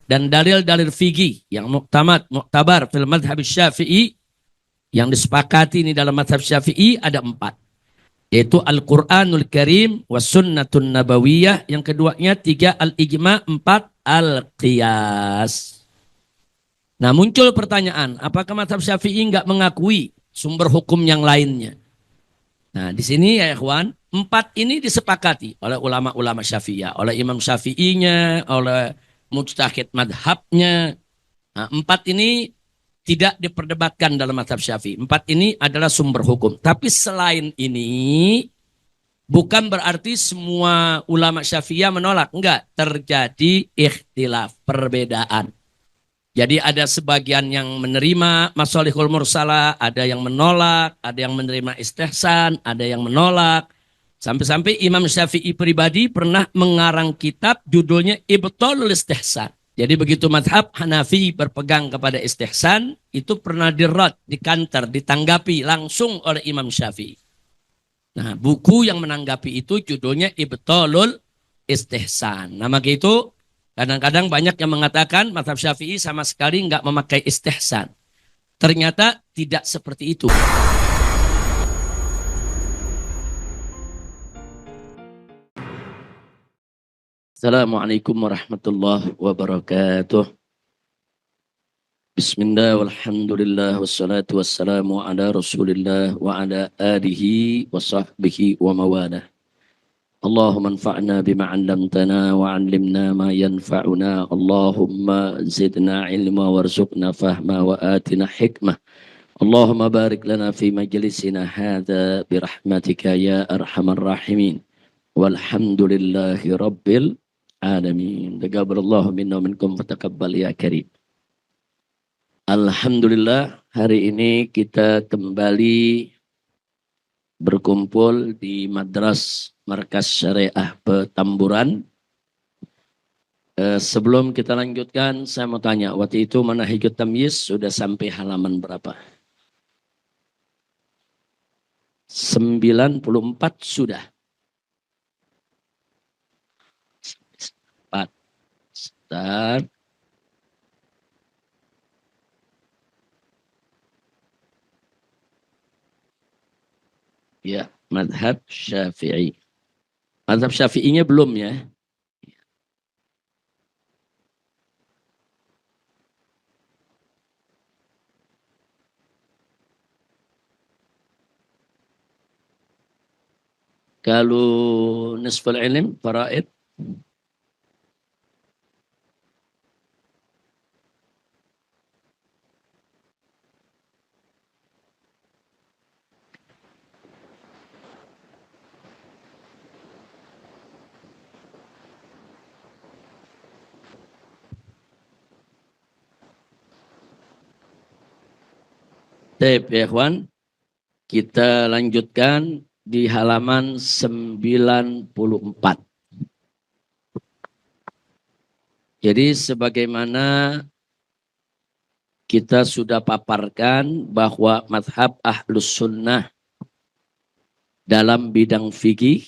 Dan dalil-dalil fikih yang muktabar fil madhab syafi'i, yang disepakati ini dalam madhab syafi'i ada 4. Yaitu Al-Quranul Karim, was sunnatun nabawiyah. Yang keduanya 3 al-ijma, 4 al-qiyas. Nah muncul pertanyaan, apakah madhab syafi'i nggak mengakui sumber hukum yang lainnya? Nah di sini ya ikhwan, 4 ini disepakati oleh ulama-ulama syafi'iyah, oleh Imam Syafi'inya, oleh mujtahid madhabnya. Nah, 4 ini tidak diperdebatkan dalam mazhab Syafi'i. 4 ini adalah sumber hukum. Tapi selain ini, bukan berarti semua ulama Syafi'iyah menolak. Enggak, terjadi ikhtilaf, perbedaan. Jadi ada sebagian yang menerima masalihul mursalah, ada yang menolak, ada yang menerima istihsan, ada yang menolak. Sampai-sampai Imam Syafi'i pribadi pernah mengarang kitab judulnya Ibtalul Istihsan. Jadi begitu madhab Hanafi berpegang kepada istihsan, itu pernah dirad, dikanter, ditanggapi langsung oleh Imam Syafi'i. Nah, buku yang menanggapi itu judulnya Ibtalul Istihsan. Nah, maka itu kadang-kadang banyak yang mengatakan madhab Syafi'i sama sekali nggak memakai istihsan. Ternyata tidak seperti itu. Assalamualaikum warahmatullahi wabarakatuh. Bismillah walhamdulillah wassalatu wassalamu ala rasulillah wa ala alihi wa sahbihi wa mawalah. Allahumma anfa'na bima 'allamtana wa 'allimna ma yanfa'una. Allahumma zidna ilma warzuqna fahma wa atina hikmah. Allahumma barik lana fi majlisina hadha birahmatika ya arhamar rahimin. Walhamdulillahi rabbil alamin. Taqabbalallahu minna wa minkum fataqabbal ya karim. Alhamdulillah, hari ini kita kembali berkumpul di Madras Markas Syariah Petamburan. Sebelum kita lanjutkan, saya mau tanya, waktu itu Manahijut Tamyiz sudah sampai halaman berapa? 94 sudah. 4. Start. Ya, madhab Syafi'i. Madhab Syafi'inya belum ya. Kalau nisful ilm, faraid. Baik ya ikhwan, kita lanjutkan di halaman 94. Jadi sebagaimana kita sudah paparkan bahwa mazhab Ahlus Sunnah dalam bidang fikih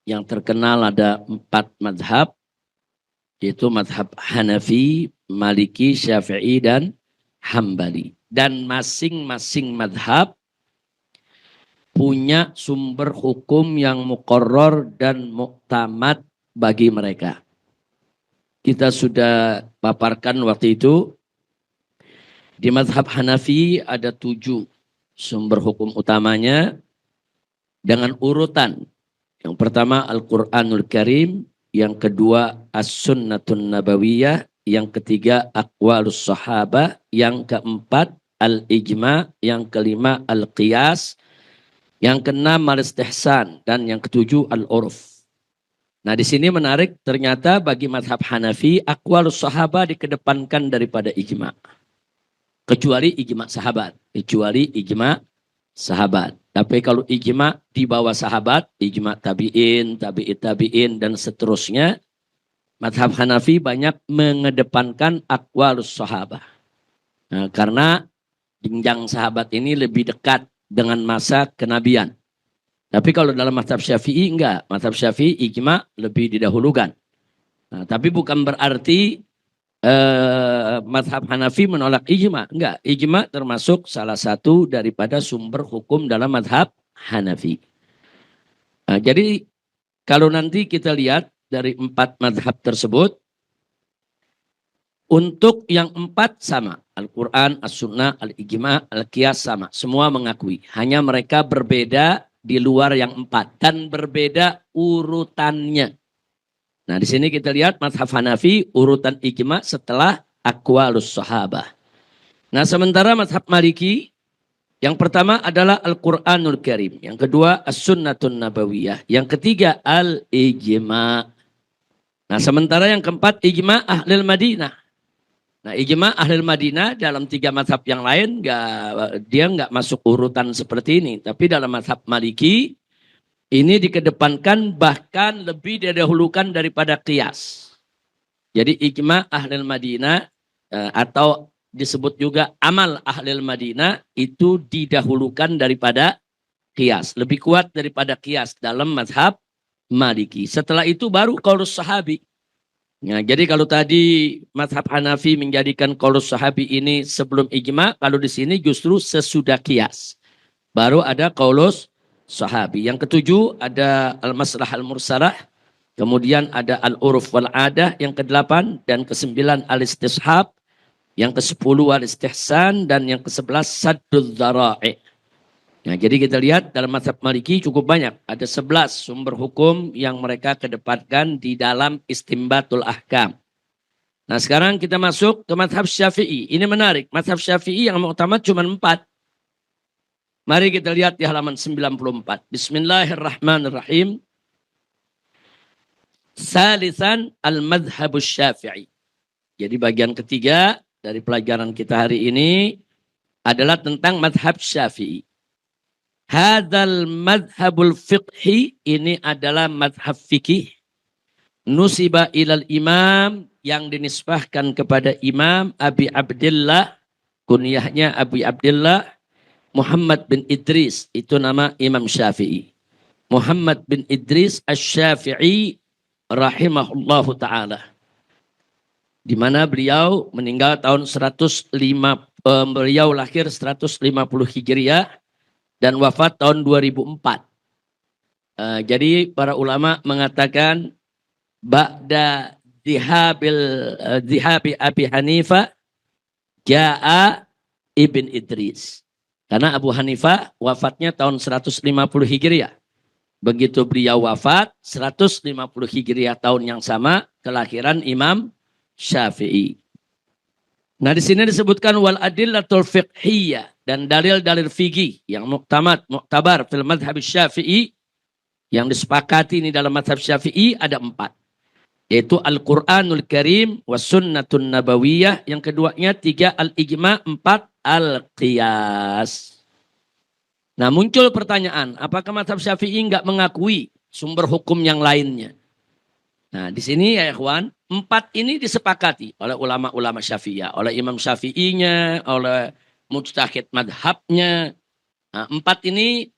yang terkenal ada 4 mazhab, yaitu mazhab Hanafi, Maliki, Syafi'i, dan Hambali. Dan masing-masing mazhab punya sumber hukum yang muqarrar dan muktamad bagi mereka. Kita sudah paparkan waktu itu, di mazhab Hanafi ada 7 sumber hukum utamanya dengan urutan. Yang pertama Al-Quranul Karim, yang kedua As-Sunnatun Nabawiyah, yang ketiga Aqwalus Sahabah, yang keempat Al-Ijma, yang kelima Al-Qiyas, yang keenam Al-Istihsan, dan yang ketujuh Al-Urf. Nah di sini menarik, ternyata bagi mazhab Hanafi Aqwalus Sahabah dikedepankan daripada Ijma. Kecuali Ijma sahabat. Tapi kalau ijma di bawah sahabat, ijma tabi'in, tabi'in, dan seterusnya, mazhab Hanafi banyak mengedepankan aqwalus sahabah. Nah, karena jenjang sahabat ini lebih dekat dengan masa kenabian. Tapi kalau dalam mazhab Syafi'i enggak. Mazhab Syafi'i ijma lebih didahulukan. Nah, tapi bukan berarti Mazhab Hanafi menolak ijma. Enggak, ijma termasuk salah satu daripada sumber hukum dalam mazhab Hanafi. Jadi kalau nanti kita lihat dari 4 mazhab tersebut, untuk yang 4 sama. Al-Quran, As-Sunnah, Al-Ijma, Al-Qiyas sama. Semua mengakui. Hanya mereka berbeda di luar yang 4. Dan berbeda urutannya. Nah di sini kita lihat mazhab Hanafi urutan ijma setelah aqwalus sahabah. Nah sementara mazhab Maliki yang pertama adalah Al-Quranul Karim. Yang kedua As-Sunnatun Nabawiyah. Yang ketiga Al-Ijma. Nah sementara yang keempat ijma Ahlul Madinah. Nah ijma Ahlul Madinah dalam 3 mazhab yang lain dia nggak masuk urutan seperti ini. Tapi dalam mazhab Maliki ini dikedepankan bahkan lebih didahulukan daripada qiyas. Jadi ijma Ahlul Madinah atau disebut juga amal Ahlul Madinah itu didahulukan daripada qiyas. Lebih kuat daripada qiyas dalam mazhab Maliki. Setelah itu baru qaulus sahabi. Ya, jadi kalau tadi mazhab Hanafi menjadikan qaulus sahabi ini sebelum ijma, kalau di sini justru sesudah qiyas. Baru ada qaulus sahabi. Yang ketujuh ada al-maslah al-mursalah. Kemudian ada al-uruf wal-adah yang ke-8. Dan ke-9 al-istishab. Yang ke-10 al-istihsan. Dan yang ke-11 saddul dhara'i. Nah, jadi kita lihat dalam mazhab Maliki cukup banyak. Ada 11 sumber hukum yang mereka kedepankan di dalam istimbatul ahkam. Nah sekarang kita masuk ke mazhab Syafi'i. Ini menarik. Mazhab Syafi'i yang mu'tamad cuma 4. Mari kita lihat di halaman 94. Bismillahirrahmanirrahim. Salisan al-madhabus syafi'i. Jadi bagian ketiga dari pelajaran kita hari ini adalah tentang madhab syafi'i. Hadzal madhabul fiqhi, ini adalah madhab fikih. Nusiba ilal imam, yang dinisbahkan kepada imam Abi Abdillah. Kunyahnya Abi Abdillah Muhammad bin Idris, itu nama Imam Syafi'i. Muhammad bin Idris Asy-Syafi'i rahimahullahu taala. Di mana beliau meninggal tahun 105, beliau lahir 150 Hijriah dan wafat tahun 2004. Jadi para ulama mengatakan ba'da zihabi Abi Hanifah ja'a Ibn Idris. Karena Abu Hanifah wafatnya tahun 150 Hijriah. Begitu beliau wafat, 150 Hijriah tahun yang sama, kelahiran Imam Syafi'i. Nah di sini disebutkan wal adillatul fiqhiyah, dan dalil-dalil fikih yang mu'tabar fil madhab Syafi'i, yang disepakati ini dalam madhab Syafi'i ada 4. Yaitu Al-Quranul Karim was Sunnatun Nabawiyah. Yang keduanya 3 Al-Ijma, 4 Al-Qiyas. Nah muncul pertanyaan, apakah mazhab Syafi'i enggak mengakui sumber hukum yang lainnya? Nah di sini ya ikhwan, 4 ini disepakati oleh ulama-ulama Syafi'iyah, oleh Imam Syafi'inya, oleh mujtahid madhabnya. Nah, 4 ini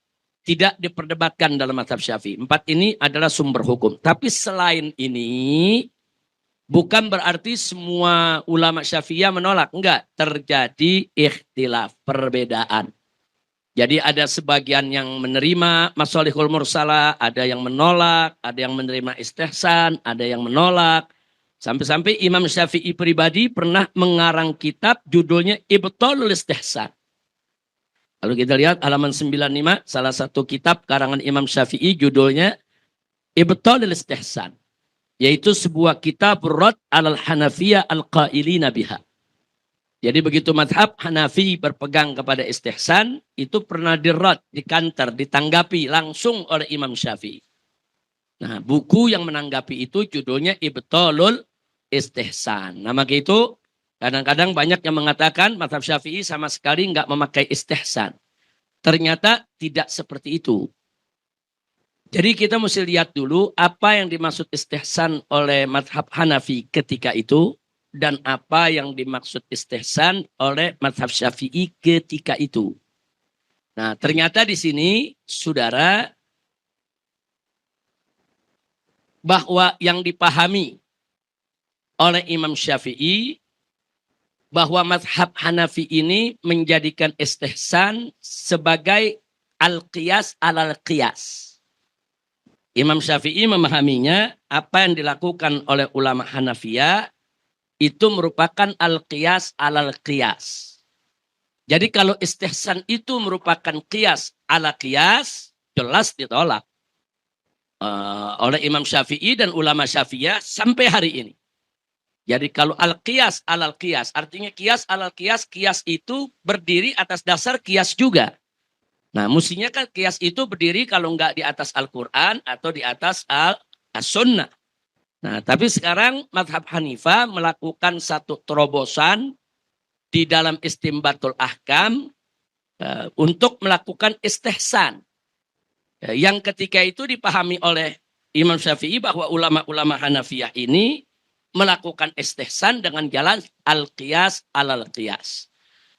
tidak diperdebatkan dalam mazhab Syafi'i. 4 ini adalah sumber hukum. Tapi selain ini, bukan berarti semua ulama Syafi'iyah menolak. Enggak, terjadi ikhtilaf, perbedaan. Jadi ada sebagian yang menerima masalihul mursalah, ada yang menolak, ada yang menerima istihsan, ada yang menolak. Sampai-sampai Imam Syafi'i pribadi pernah mengarang kitab judulnya Ibtalul Istihsan. Kalau kita lihat halaman 95, salah satu kitab karangan Imam Syafi'i judulnya Ibtalul Istihsan. Yaitu sebuah kitab rad alal Hanafiyah al-qailina biha. Jadi begitu madhab Hanafi berpegang kepada istihsan, itu pernah dirad, dikantar, ditanggapi langsung oleh Imam Syafi'i. Nah, buku yang menanggapi itu judulnya Ibtalul Istihsan. Nah, maka itu kadang-kadang banyak yang mengatakan madhab Syafi'i sama sekali nggak memakai istihsan. Ternyata tidak seperti itu. Jadi kita mesti lihat dulu apa yang dimaksud istihsan oleh madhab Hanafi ketika itu, dan apa yang dimaksud istihsan oleh mazhab Syafi'i ketika itu. Nah, ternyata di sini, saudara, bahwa yang dipahami oleh Imam Syafi'i bahwa mazhab Hanafi ini menjadikan istihsan sebagai al-qiyas alal-qiyas. Imam Syafi'i memahaminya apa yang dilakukan oleh ulama Hanafiyah itu merupakan al-qiyas alal-qiyas. Jadi kalau istihsan itu merupakan qiyas ala qiyas, jelas ditolak oleh Imam Syafi'i dan ulama Syafi'iyah sampai hari ini. Jadi kalau al-qiyas alal-qiyas, artinya qiyas alal-qiyas, qiyas itu berdiri atas dasar qiyas juga. Nah, mestinya kan qiyas itu berdiri kalau enggak di atas Al-Quran atau di atas As-Sunnah. Nah, tapi sekarang mazhab Hanifah melakukan satu terobosan di dalam istimbatul ahkam untuk melakukan istihsan. Yang ketika itu dipahami oleh Imam Syafi'i bahwa ulama-ulama Hanafiyah ini melakukan istihsan dengan jalan al-qiyas alal-qiyas.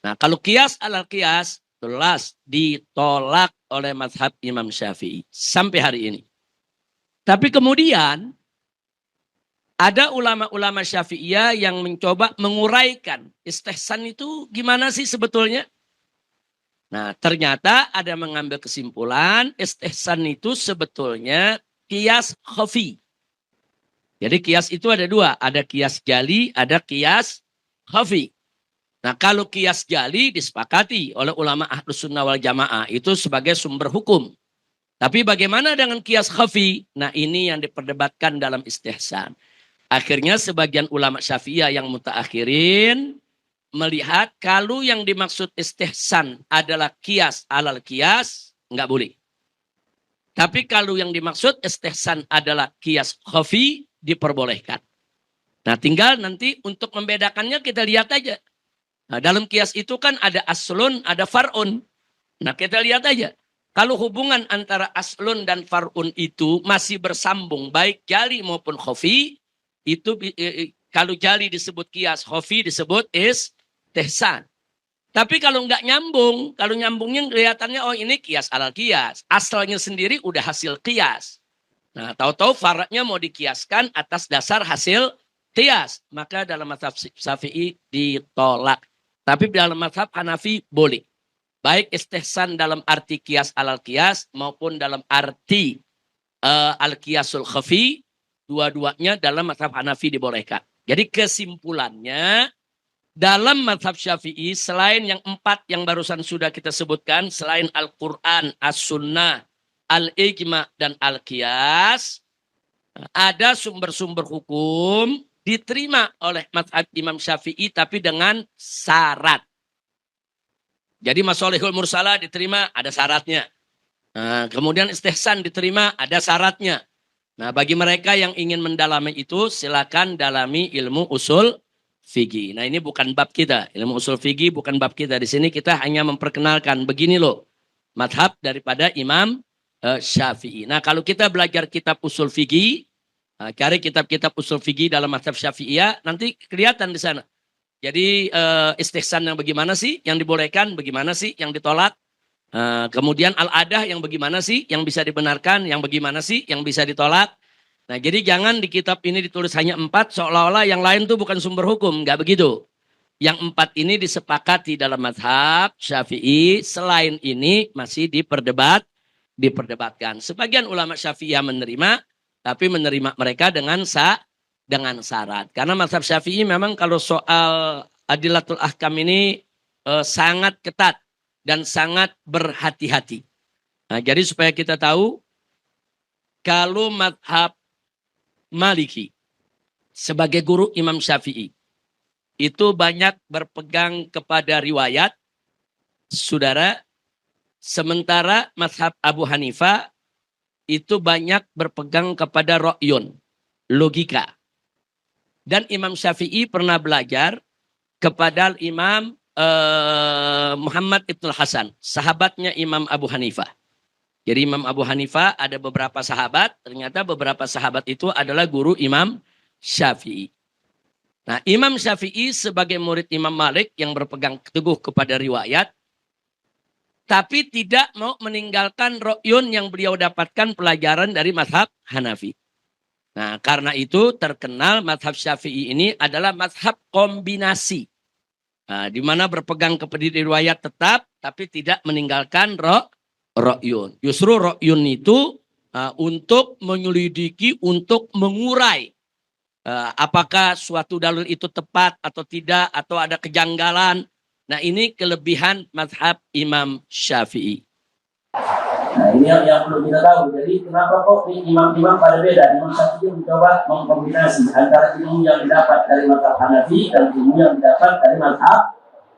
Nah, kalau qiyas alal-qiyas jelas ditolak oleh mazhab Imam Syafi'i sampai hari ini. Tapi kemudian ada ulama-ulama Syafi'iyah yang mencoba menguraikan istihsan itu gimana sih sebetulnya? Nah, ternyata ada mengambil kesimpulan istihsan itu sebetulnya qiyas khafi. Jadi qiyas itu ada dua, ada qiyas jali, ada qiyas khafi. Nah, kalau qiyas jali disepakati oleh ulama Ahlus Sunnah wal Jamaah itu sebagai sumber hukum. Tapi bagaimana dengan qiyas khafi? Nah, ini yang diperdebatkan dalam istihsan. Akhirnya sebagian ulama Syafi'iyah yang mutaakhirin melihat kalau yang dimaksud istihsan adalah qiyas alal qiyas, enggak boleh. Tapi kalau yang dimaksud istihsan adalah qiyas khafi, diperbolehkan. Nah, tinggal nanti untuk membedakannya kita lihat aja. Nah, dalam qiyas itu kan ada aslun, ada far'un. Nah, kita lihat aja. Kalau hubungan antara aslun dan far'un itu masih bersambung, baik jali maupun khafi, itu kalau jali disebut qiyas, khafi disebut istihsan. Tapi kalau nggak nyambung, kalau nyambungnya kelihatannya oh ini qiyas alal qiyas. Asalnya sendiri udah hasil qiyas. Nah, tahu-tahu faradnya mau dikiaskan atas dasar hasil qiyas. Maka dalam mazhab Syafi'i ditolak. Tapi dalam mazhab Hanafi boleh. Baik istihsan dalam arti qiyas alal qiyas maupun dalam arti al-qiyasul khafi. Dua-duanya dalam mazhab Hanafi dibolehkan. Jadi kesimpulannya dalam mazhab Syafi'i selain yang 4 yang barusan sudah kita sebutkan. Selain Al-Quran, As-Sunnah, Al-Ijma' dan Al-Qiyas, ada sumber-sumber hukum diterima oleh mazhab Imam Syafi'i tapi dengan syarat. Jadi Masalihul Mursalah diterima ada syaratnya. Nah, kemudian istihsan diterima ada syaratnya. Nah, bagi mereka yang ingin mendalami itu silakan dalami ilmu usul fikih. Nah, ini bukan bab kita. Ilmu usul fikih bukan bab kita. Di sini kita hanya memperkenalkan begini loh mazhab daripada Imam Syafi'i. Nah, kalau kita belajar kitab usul fikih, cari kitab-kitab usul fikih dalam mazhab Syafi'iyah, nanti kelihatan di sana. Jadi istihsan yang bagaimana sih yang dibolehkan, bagaimana sih yang ditolak. Kemudian al-adah yang bagaimana sih yang bisa dibenarkan, yang bagaimana sih yang bisa ditolak. Nah, jadi jangan di kitab ini ditulis hanya 4 seolah-olah yang lain tuh bukan sumber hukum, nggak begitu. Yang 4 ini disepakati dalam mazhab Syafi'i, selain ini masih diperdebatkan. Sebagian ulama Syafi'iyah menerima, tapi menerima mereka dengan syarat. Karena mazhab Syafi'i memang kalau soal adilatul ahkam ini sangat ketat dan sangat berhati-hati. Nah, jadi supaya kita tahu, kalau mazhab Maliki sebagai guru Imam Syafi'i itu banyak berpegang kepada riwayat, saudara. Sementara mazhab Abu Hanifah itu banyak berpegang kepada ro'yun, logika. Dan Imam Syafi'i pernah belajar kepada Imam Muhammad Ibn Hasan, sahabatnya Imam Abu Hanifah. Jadi Imam Abu Hanifah ada beberapa sahabat, ternyata beberapa sahabat itu adalah guru Imam Syafi'i. Nah, Imam Syafi'i sebagai murid Imam Malik yang berpegang teguh kepada riwayat, tapi tidak mau meninggalkan ro'yun yang beliau dapatkan pelajaran dari mazhab Hanafi. Nah, karena itu terkenal mazhab Syafi'i ini adalah mazhab kombinasi. Nah, di mana berpegang kepada riwayat tetap, tapi tidak meninggalkan ro'yun. Justru ro'yun itu untuk menyelidiki, untuk mengurai. Apakah suatu dalil itu tepat atau tidak, atau ada kejanggalan. Nah, ini kelebihan mazhab Imam Syafi'i. Nah, ini yang perlu kita tahu. Jadi kenapa kok imam-imam pada beda? Imam Syafi'i mencoba mengkombinasi antara ilmu yang didapat dari mazhab Hanafi dan ilmu yang didapat dari mazhab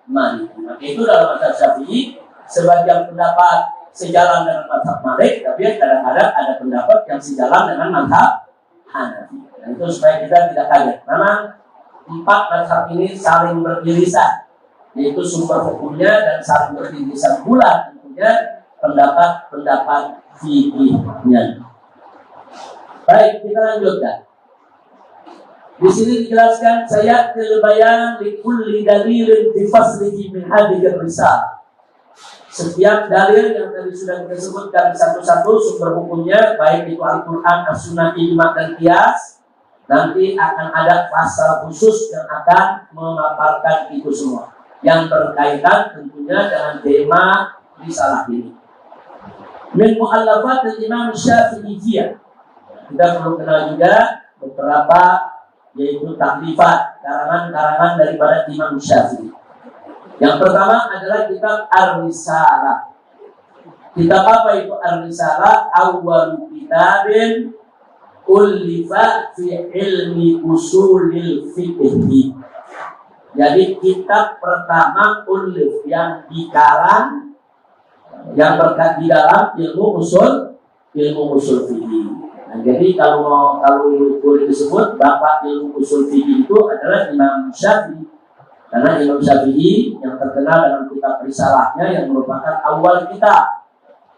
Maliki. Maka itu dalam mazhab Syafi'i sebagian pendapat sejalan dengan mazhab Malik, tapi kadang-kadang ada pendapat yang sejalan dengan mazhab Hanafi. Nah, itu supaya kita tidak kaget. Memang empat mazhab ini saling beririsan, yaitu sumber hukumnya dan saling beririsan pula tentunya pendapat-pendapat fikihnya. Baik, kita lanjutkan. Di sini dijelaskan saya bayan li kulli dalilin fi faslihi min hadhihi risalah. Setiap dalil yang tadi sudah kita sebutkan satu-satu sumber hukumnya, baik itu Al-Quran, As-Sunnah, Ijma' dan Qiyas, nanti akan ada pasal khusus yang akan memaparkan itu semua yang berkaitan tentunya dengan tema risalah ini. Min mu'allafat Imam Syafi'iyah. Kita perlu kenal juga beberapa, yaitu taklifat, karangan-karangan daripada Imam Syafi'i. Yang pertama adalah kitab Ar-Risalah. Kitab apa itu Ar-Risalah? Awwalu kitabin ullifa fi ilmi usulil fiqh. Jadi kitab pertama ullif yang dikarang yang berkat di dalam ilmu usul fikih. Nah, jadi kalau boleh disebut bapak ilmu usul fikih itu adalah Imam Syafi'i. Karena Imam Syafi'i yang terkenal dengan kitab risalahnya yang merupakan awal kitab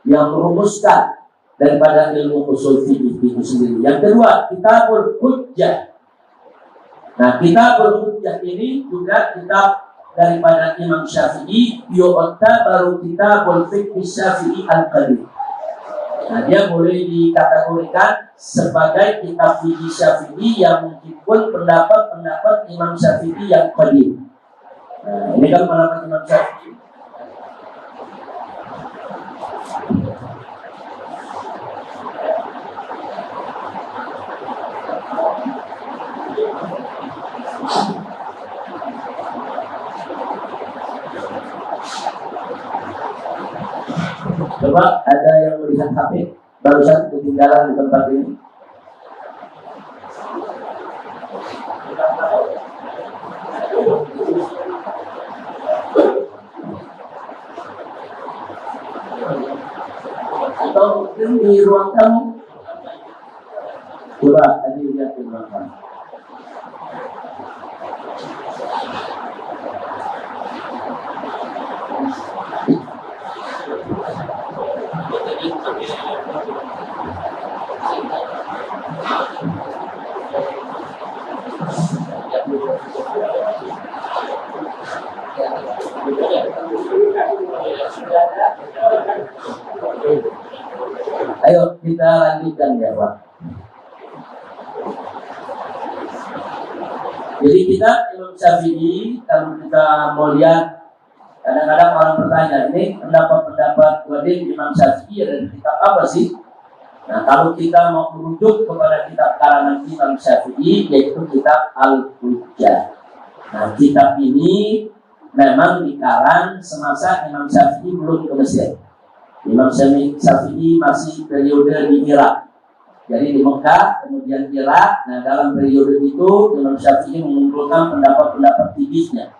yang merumuskan daripada ilmu usul fikih itu sendiri. Yang kedua, Kitabul Hujjah. Nah, Kitabul Hujjah ini juga kitab daripada Imam Syafi'i, baru Kitabul Fiqh Syafi'i Al-Qadim. Nah, dia boleh dikategorikan sebagai kitab fikih Syafi'i yang meskipun pendapat Imam Syafi'i yang qadim. Nah, ini kan pendapat Imam Syafi'i. Coba ada yang melihat HP barusan ketinggalan di tempat ini. Atau mungkin di ruang tamu. Coba tadi lihat di ruang tamu. Ayo kita lanjutkan ya Pak. Jadi kita Imam Syafi'i, kalau kita mau lihat, kadang-kadang orang bertanya, ini pendapat Wadid Imam Syafi'i ada di kitab apa sih? Nah, kalau kita mau merujuk kepada kitab karangan Imam Syafi'i, yaitu kitab Al-Hujjah. Nah, kitab ini memang dikarang semasa Imam Syafi'i belum ke Mesir. Imam Syafi'i masih periode di Irak. Jadi di Mekah, kemudian Irak. Nah, dalam periode itu Imam Syafi'i mengumpulkan pendapat-pendapat fikihnya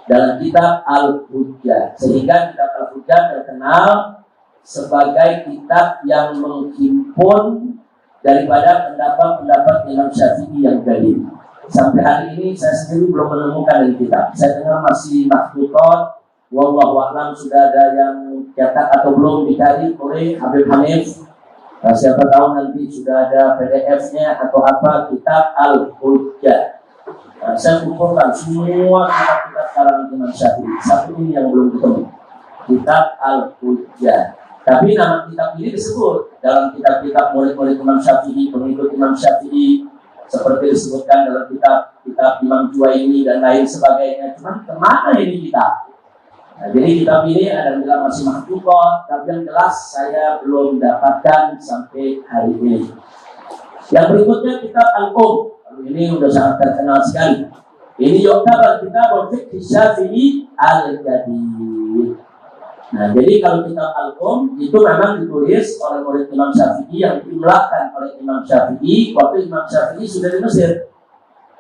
dalam kitab Al-Hujjah. Sehingga kitab Al-Hujjah terkenal sebagai kitab yang menghimpun daripada pendapat-pendapat Imam Syafi'i yang qadim. Sampai hari ini saya sendiri belum menemukan di kitab. Saya dengar masih makhtutat. Wallahu a'lam sudah ada yang cetak atau belum dicari oleh Habib Hanif. Nah, siapa tahu nanti sudah ada PDF-nya atau apa kitab Al-Hujjah. Nah, saya kumpulkan semua kitab-kitab karangan Imam Syafi'i. Satu ini yang belum ketemu. Kitab Al-Hujjah. Tapi nama kitab ini disebut dalam kitab-kitab murid-murid Imam Syafi'i, pengikut Imam Syafi'i. seperti disebutkan dalam kitab Imam Juwaini dan lain sebagainya. Cuman kemana ini kitab? Nah, jadi kitab ini ada bilang masih mahfuzat, tapi yang jelas saya belum dapatkan sampai hari ini. Yang berikutnya kitab Al-Um. Ini sudah sangat terkenal sekali. Ini yuktabar kitab Fiqh Syafi'i Al-Jadid. Nah, jadi kalau kitab Al-Um itu memang ditulis oleh murid Imam Syafi'i yang diimlakan oleh Imam Syafi'i waktu Imam Syafi'i sudah di Mesir.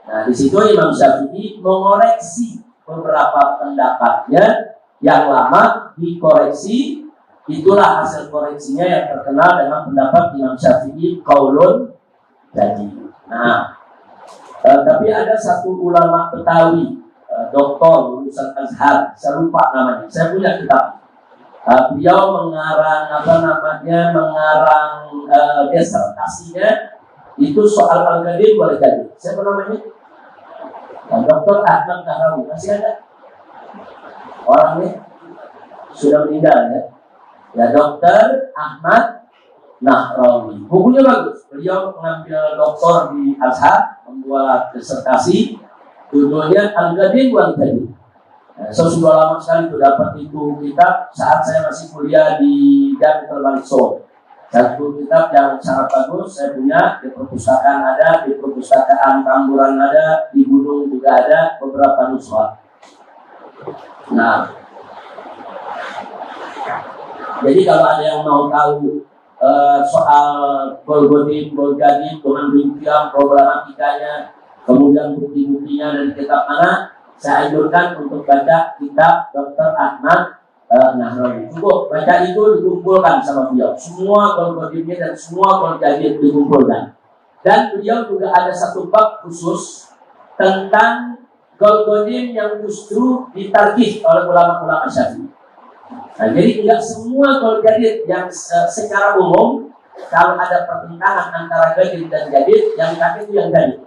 Nah, di situ Imam Syafi'i mengoreksi beberapa pendapatnya yang lama dikoreksi. Itulah hasil koreksinya yang terkenal dengan pendapat Imam Syafi'i qaulun jadid. Nah, tapi ada satu ulama Betawi, doktor lulusan Azhar, saya lupa namanya. Saya punya kitab. Beliau mengarang disertasinya itu soal al-qadim wal jadid. Siapa namanya? Dr. Ahmad Nahrawi. Masih ada? Orangnya sudah meninggal ya. Ya, Dr. Ahmad Nahrawi. Bukunya bagus. Beliau mengambil doktor di Azhar, membuat disertasi, judulnya Al-Qadim wal Jadid. Saya sudah lama sekali itu dapat itu kitab saat saya masih kuliah di Jami'atul Malik Saud. Satu kitab yang sangat bagus, saya punya di perpustakaan ada, di perpustakaan Tamburan ada, di Gunung juga ada beberapa nuskhah. Nah, jadi kalau ada yang mau tahu soal Golgodim, Golgadim, dengan rincian problematikanya, kemudian bukti-buktinya dari kitab mana, saya anjurkan untuk baca kitab Dr. Ahmad Nahrawi. Cukup baca itu dikumpulkan sama beliau. Semua Golgodimnya dan semua Golgadim dikumpulkan. Dan beliau juga ada satu bab khusus tentang Golgodim yang justru ditarkih oleh ulama-ulama Syafi'i. Nah, jadi tidak semua Golgadim yang secara umum kalau ada pertentangan antara Gadim dan Jadid, yang ditarkih itu yang Gadim.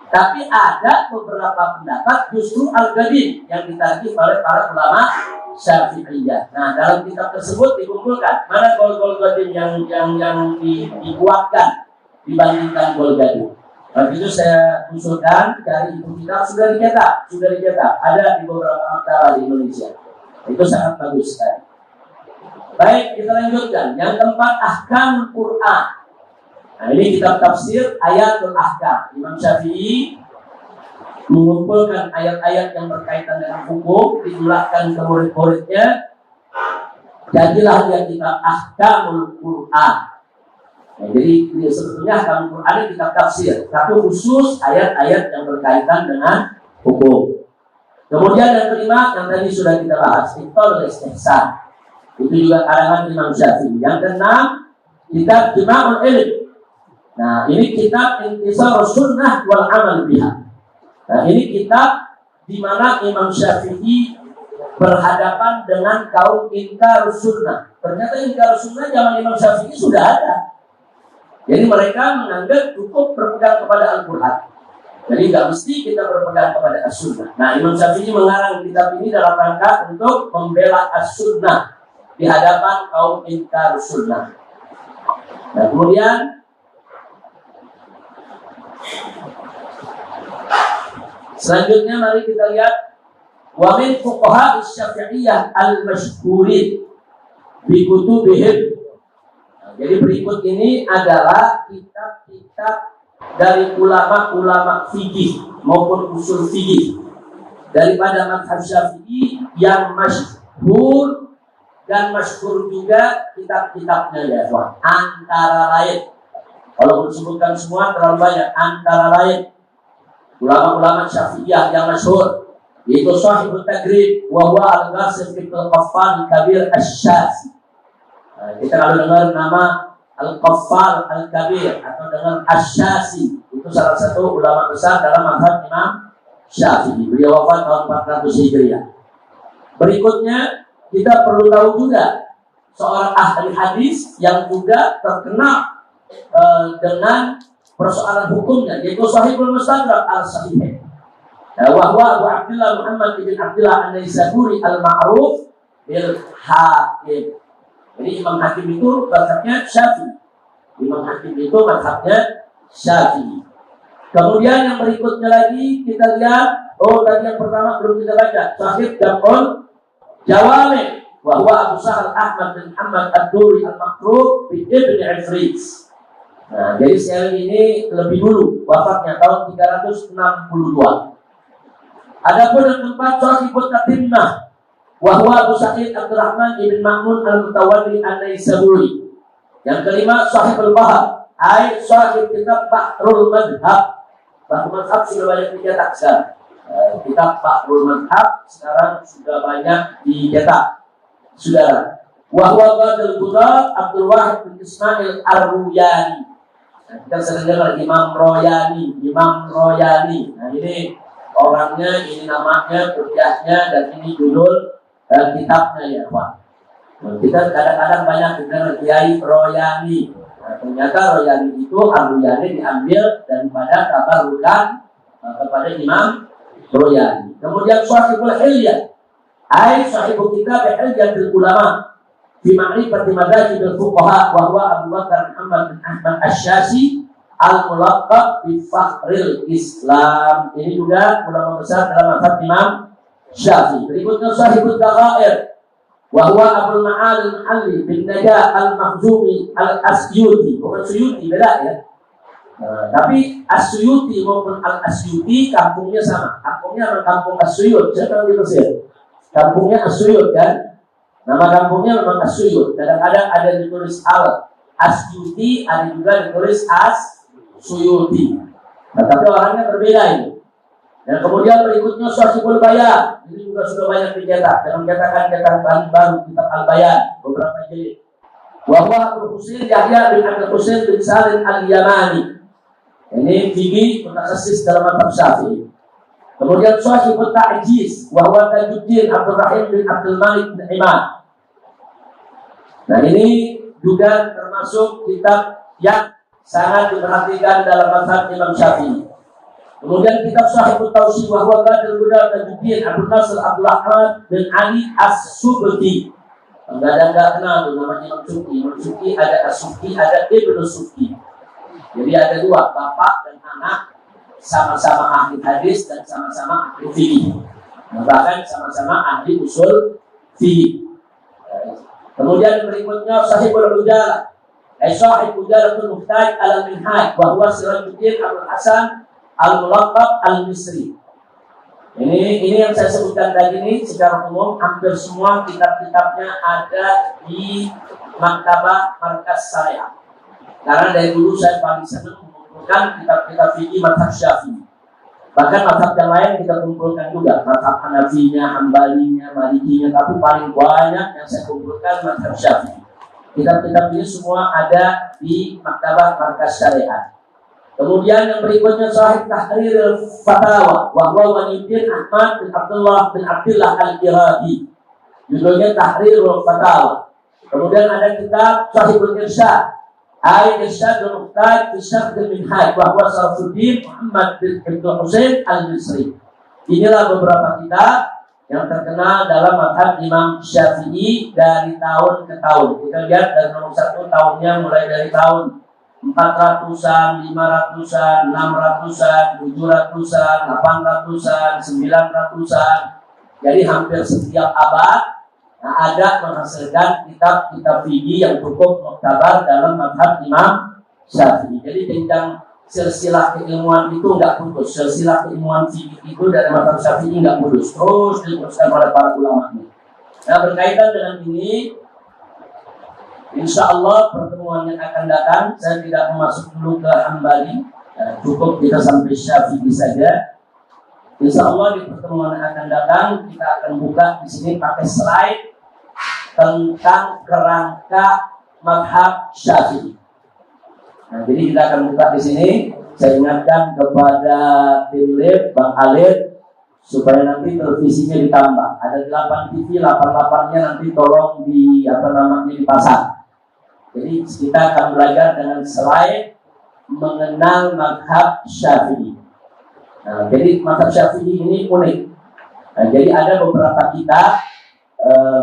Tapi ada beberapa pendapat justru Al-Qadim yang ditarkih oleh para ulama Syafi'iyah. Nah, dalam kitab tersebut dikumpulkan mana Golgadim yang dibuatkan dibandingkan Golgadim. Nah, itu saya usulkan dari itu kitab sudah dicetak, ada di beberapa maktabah di Indonesia. Itu sangat bagus sekali. Baik, kita lanjutkan. Yang keempat, Ahkamul Quran. Nah, ini kitab tafsir Ayatul Ahkam. Imam Syafi'i mengumpulkan ayat-ayat yang berkaitan dengan hukum, dijumlahkan ke murid-muridnya. Jadilah dia kitab Ahkamul Quran. Nah, jadi sebetulnya Ahkamul Quran ini kitab tafsir, tapi khusus ayat-ayat yang berkaitan dengan hukum. Kemudian yang kelima, yang tadi sudah kita bahas, Iqbal Istihsan. Itu juga karangan Imam Syafi'i. Yang keenam, kitab Jima'ul Ilm. Nah, ini kitab Intisar Sunnah wal Amal biha. Nah, ini kitab di mana Imam Syafi'i berhadapan dengan kaum Inkar Sunnah. Ternyata Inkar Sunnah zaman Imam Syafi'i sudah ada. Jadi mereka menganggap cukup berpegang kepada Al-Quran. Jadi nggak mesti kita berpegang kepada As-Sunnah. Nah, Imam Syafi'i mengarang kitab ini dalam rangka untuk membela As-Sunnah di hadapan kaum Inkar Sunnah. Nah, kemudian selanjutnya mari kita lihat wa min fuqaha asy-Syafi'iyah al-masyhurin bi kutubihim. Nah, jadi berikut ini adalah kitab-kitab dari ulama-ulama fikih maupun usul fikih daripada mazhab Syafi'i yang masyhur dan masyhur juga kitab-kitabnya ya, Tuhan. Antara lain, kalau disebutkan semua terlalu banyak, antara lain ulama-ulama Syafi'iyah yang masyhur yaitu Shahibut Tagrib wa huwa al-Ghasim ibn al-Qaffal Kabir Asy-Syazi. Nah, kita kalau dengar nama Al-Qaffal Al-Kabir atau dengan Asy-Syazi, itu salah satu ulama besar dalam mazhab Imam Syafi'i. Beliau wafat tahun 400 Hijriah. Berikutnya kita perlu tahu juga seorang ahli hadis yang juga terkenal dengan persoalan hukumnya, yaitu Shahihul Mustadrak Al-Sahih. Wahwa Abu Abdullah Muhammad bin Abdullah An-Naisaburi Al-Ma'ruf bil Hakim. Jadi Imam Hakim itu mazhabnya Syafi'i. Imam Hakim itu mazhabnya Syafi'i. Kemudian yang berikutnya lagi kita lihat, tadi yang pertama belum kita baca, Sahih Jam'ul Jawami, bahwa Abu Sa'al Ahmad bin Muhammad Ad-Duri Al-Makruh bin Ibn Ifris. Nah, jadi sekali ini lebih dulu wafatnya tahun 362. Adapun yang keempat Sahibut Tatimah, bahwa Abu Sa'id Abdurrahman ibn Ma'mun Al-Mutawalli An-Naisaburi. Yang kelima Sahibul Bahar, sahib kitab Bahrul Madhab. Bahrul Madhab sudah banyak dicetak sekarang. Kitab Bahrul Madhab sekarang sudah banyak dicetak. Saudara, wahwa Badal Buddha Abdul Wahid bin Ismail Ar-Ruyani. Kita sering dengar Imam Royani. Nah ini orangnya, ini namanya, kuliahnya, dan ini judul kitabnya ya Pak. Kita kadang-kadang banyak dengar Kiai Royani. Nah, ternyata Royani itu Ar-Ruyani diambil daripada tabarukan kepada Imam Royani. Kemudian Sahibul Hilyah, sahibu kitab Hilyatul Ulama fi ma'rifati madzhabil fuqaha, wa huwa Abu Bakar Muhammad bin Ahmad Asy-Syafi'i al-mulaqab bi Fakhril Islam. Ini juga ulama besar dalam mazhab Imam Syafi'i. Berikutnya Sahibul Daghair, wa huwa Abdul Ma'al al-Muhalli bin Najah al-Makhzumi al-Asyuti. Bukan Suyuti, beda ya. Tapi Asyuti maupun al-Asyuti kampungnya sama. Kampungnya adalah kampung Asyut. Siapa yang Mesir? Kampungnya Asyut kan? Nama kampungnya memang Asyut. Kadang-kadang ada ditulis Al-Asyuti, ada juga ditulis As-Suyuti. Nah, tapi orangnya berbeda ini. Dan kemudian berikutnya Sahibul Bayan. Ini juga sudah banyak dicetak. Dengan cetakan baru kitab Al-Bayan beberapa jilid. Wahwa Abu Husain Yahya bin Abdul Husain bin Salim Al-Yamani. Ini tinggi mutakhassis dalam mazhab Syafi'i. Kemudian Sahibul Ta'jiz, wahwa Tajuddin Abdul Rahim bin Abdul Malik bin Imad. Nah ini juga termasuk kitab yang sangat diperhatikan dalam mazhab Imam Syafi'i. Kemudian kitab Sahibul Tausi, wahwa Badal Buddha Tajuddin Abdul Nasr Abdul Ahmad bin Ali As-Subti. Enggak kenal tuh namanya Imam Subti. Imam Subti ada As-Subti, ada Ibnu Subti. Jadi ada dua, bapak dan anak, sama-sama ahli hadis dan sama-sama ahli fikih. Bahkan sama-sama ahli usul fikih. Kemudian berikutnya Sahibul Ujalah, Sahib Ujalatul Muhtaj al-Minhaj, bahwa Sirajuddin Abdul Hasan al-Mulaqab al-Misri. Ini yang saya sebutkan tadi ini secara umum hampir semua kitab-kitabnya ada di Maktabah Markas Syariah. Karena dari dulu saya paling senang mengumpulkan kitab-kitab fikih mazhab Syafi'i. Bahkan mazhab yang lain kita kumpulkan juga, mazhab Hanafinya, Hambalinya, Malikinya, tapi paling banyak yang saya kumpulkan mazhab Syafi'i. Kitab-kitab ini semua ada di Maktabah Markas Syariah. Kemudian yang berikutnya Sahih Tahrir Fatawa, wahwa Waliyuddin Ahmad bin Abdullah bin Abdullah Al-Iraqi. Judulnya Tahrir Fatawa. Kemudian ada kitab Sahihul Irsyad, Irsyad al-Muhtaj fi Syarh al-Minhaj, bahwa Syarfuddin Muhammad bin Ibnu Husain al-Misri. Inilah beberapa kitab yang terkenal dalam mazhab Imam Syafi'i dari tahun ke tahun. Kita lihat dari nomor 1 tahunnya mulai dari tahun 400-an, 500-an, 600-an, 700-an, 800-an, 900-an. Jadi hampir setiap abad ada menghasilkan kitab-kitab fikih yang cukup muktabar dalam mazhab Imam Syafi'i. Jadi jenjang silsilah keilmuan itu enggak putus. Silsilah keilmuan fikih itu dari mazhab Syafi'i enggak putus. Terus diteruskan oleh para ulama. Nah, berkaitan dengan ini, insya Allah pertemuan yang akan datang saya tidak masuk dulu ke Hambali, cukup kita sampai Syafi'i saja. Insya Allah di pertemuan yang akan datang kita akan buka di sini pakai slide tentang kerangka mazhab Syafi'i. Nah, jadi kita akan buka di sini. Saya ingatkan kepada tim lab Bang Alif supaya nanti televisinya ditambah. Ada 8 TV, 8-8-nya nanti tolong dipasang. Jadi kita akan belajar dengan slide mengenal mazhab Syafi'i. Nah, jadi mazhab Syafi'i ini unik. Nah, jadi ada beberapa kitab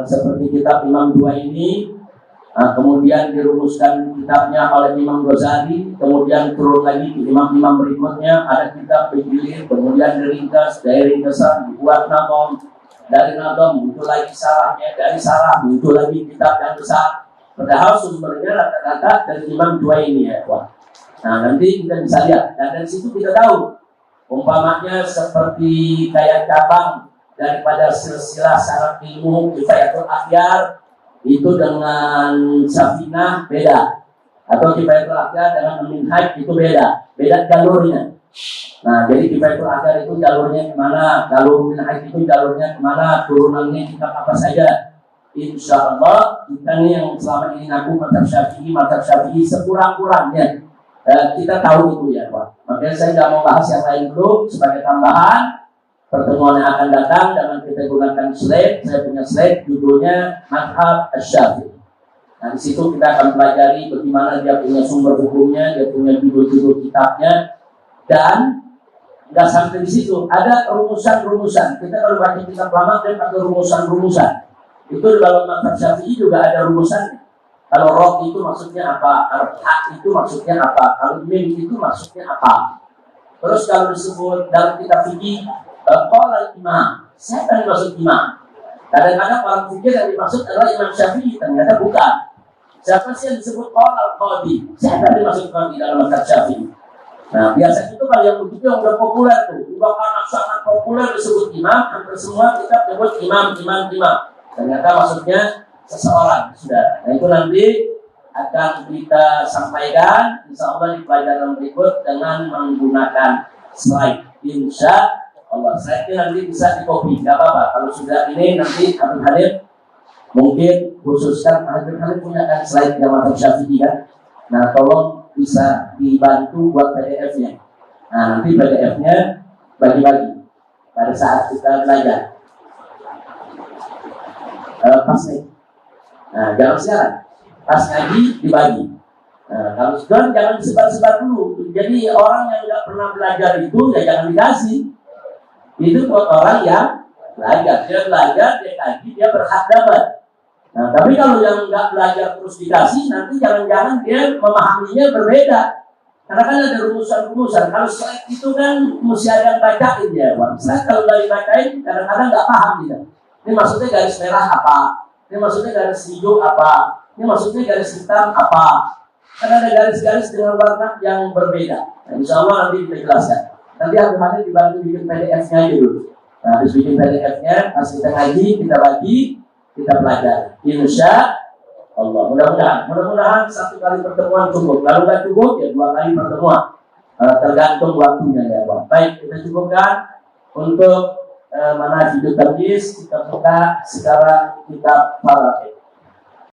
seperti kitab Imam Dua ini, Kemudian dirumuskan kitabnya oleh Imam Ghazali, kemudian turun lagi ke imam-imam berikutnya, ada kitab bergilir, kemudian diringkas, dari ringkasan dibuat nazom, dari nazom muncul lagi sarahnya, dari sarah muncul lagi kitab yang besar. Padahal sumbernya rata-rata dari Imam Juwaini ya, Wah. Nah, nanti kita bisa lihat, dan dari situ kita tahu, umpamanya seperti kayak cabang daripada silsilah syarat ilmu Kifayatul Akhyar itu dengan Safinah beda, atau Kifayatul Akhyar dengan Minhaj itu beda jalurnya. Nah, jadi Kifayatul Akhyar itu jalurnya kemana, jalur Minhaj itu jalurnya kemana, turunannya kitab apa saja. Insya Allah kita nih yang selama ini ngaku mazhab Syafi'i sekurang-kurangnya kita tahu itu ya Pak. Makanya saya nggak mau bahas yang lain dulu sebagai tambahan. Pertemuan yang akan datang dengan kita gunakan slide, saya punya slide judulnya Mazhab Asy-Syafi'i. Nah, di situ kita akan pelajari bagaimana dia punya sumber hukumnya, dia punya judul-judul kitabnya, dan nggak sampai di situ. Ada rumusan-rumusan. Kita kalau baca kitab lama dia pakai rumusan-rumusan. Itu dalam mazhab Syafi'i juga ada rumusan. Kalau roh itu maksudnya apa? Kalau hak itu maksudnya apa? Kalau mim itu maksudnya apa? Terus kalau disebut dalam kitab fikih qala imam, siapa yang dimaksud imam? Kadang-kadang orang fikir yang dimaksud adalah Imam Syafi'i, ternyata bukan. Siapa sih yang disebut qala qadi? Siapa yang dimaksud qadi dalam mazhab Syafi'i? Nah, biasanya itu kalau yang begitu yang udah populer tuh, udah karena sangat populer disebut imam, hampir semua kita sebut imam. Ternyata maksudnya seseorang, sudah. Nah, itu nanti akan kita sampaikan insya Allah di pelajaran berikut dengan menggunakan slide. Insya Allah, slide nanti bisa di copy, nggak apa-apa. Kalau sudah ini nanti Habib Hanif mungkin khususkan Habib Hanif punya kan slide yang mazhab Syafi'i kan. Nah, tolong bisa dibantu buat PDF-nya. Nah, nanti PDF-nya bagi-bagi pada saat kita belajar. Pas nih. Nah, jangan sekarang. Pas ngaji dibagi. Nah, kalau sekarang jangan disebar-sebar dulu. Jadi orang yang nggak pernah belajar itu ya jangan dikasih. Itu buat orang yang belajar. Dia belajar, dia kaji, dia berhak dapat. Nah, tapi kalau yang nggak belajar terus dikasih, nanti jangan-jangan dia memahaminya berbeda. Karena kan ada rumusan-rumusan. Kalau slide itu kan mesti ada yang bacain ya, Bang. Slide kalau nggak dibacain, kadang-kadang nggak paham gitu. Ini maksudnya garis merah apa? Ini maksudnya garis hijau apa? Ini maksudnya garis hitam apa? Karena ada garis-garis dengan warna yang berbeda. Nah, insya Allah nanti kita jelaskan. Nanti aku nanti dibantu bikin PDF-nya aja dulu. Nah, habis bikin PDF-nya, pas kita ngaji, kita bagi, kita pelajari. Insya Allah. Mudah-mudahan satu kali pertemuan cukup. Kalau nggak cukup, ya 2 kali pertemuan. Tergantung waktunya ya, Bang. Baik, kita cukupkan untuk mana hidup tergis. Kita buka sekarang kitab Falaq.